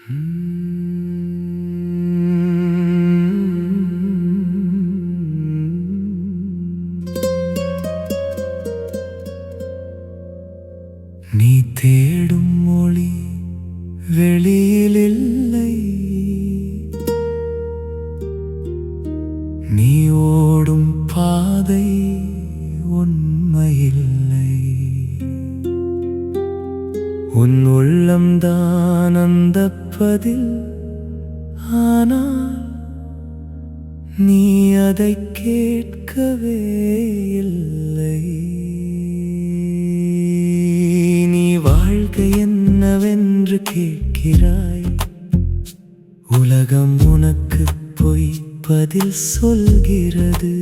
நீ தேடும் மொழி வெளியில் இல்லை, நீ ஓடும் பாதை உண்மையில்லை. உன் உள்ளம்தான் அந்த பதில், ஆனால் நீ அதை கேட்கவே இல்லை. நீ வாழ்க்கை என்னவென்று கேட்கிறாய், உலகம் உனக்கு பொய் பதில் சொல்கிறது.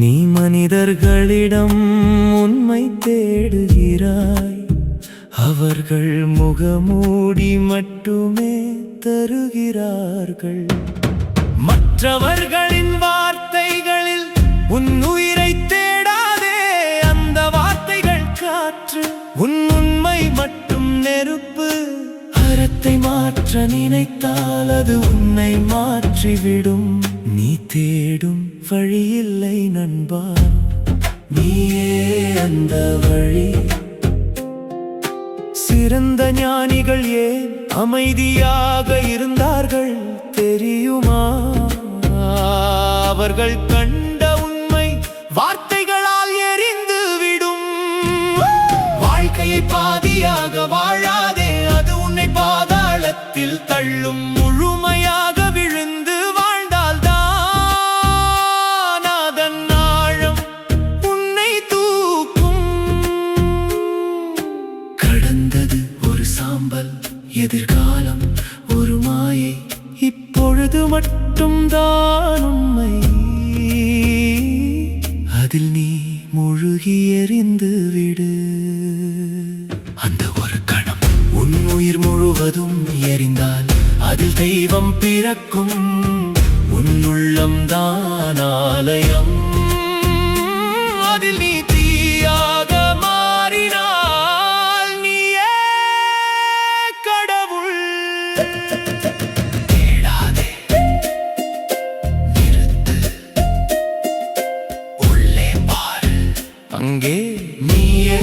நீ மனிதர்களிடம் உண்மை தேடுகிறாய், அவர்கள் முகமூடி மட்டுமே தருகிறார்கள். மற்றவர்களின் வார்த்தைகளில் உன் உயிரை தேடாதே, அந்த வார்த்தைகள் காற்று, உன் உண்மை மட்டும் நெருப்பு. அறத்தை மாற்ற நினைத்தால் அது உன்னை மாற்றிவிடும். நீ தேடும் வழியில்லை நண்பா, நீயே அந்த வழி. சிறந்த ஞானிகள் ஏன் அமைதியாக இருந்தார்கள் தெரியுமா? அவர்கள் கண்ட உண்மை வார்த்தைகளால் எரிந்து விடும். வாழ்க்கையை பாதியாக வாழாதே, அது உன்னை பாதாளத்தில் தள்ளும். முழுமையாக விழுந்து வாழ்ந்தால்தான் அதன் ஆழம் உன்னை தூக்கும். கடந்தது ஒரு சாம்பல், எதிர்காலம் ஒரு மாயை, இப்பொழுது மட்டும் தான் உண்மை. அதில் நீ முழுகி எறிந்து விடு. அந்த ஒரு கணம் உன் உயிர் முழுவதும் எரிந்தால் அதில் தெய்வம் பிறக்கும். உன் உள்ளம் தான் ஆலயம், அதில் நீ தீயாக மாறினால் நீயே கடவுள். தேடாதே, நிறுத்து, உள்ளே பாரு. அங்கே நீயே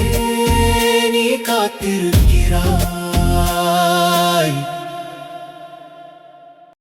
நீ காத்திருக்கிறாய்.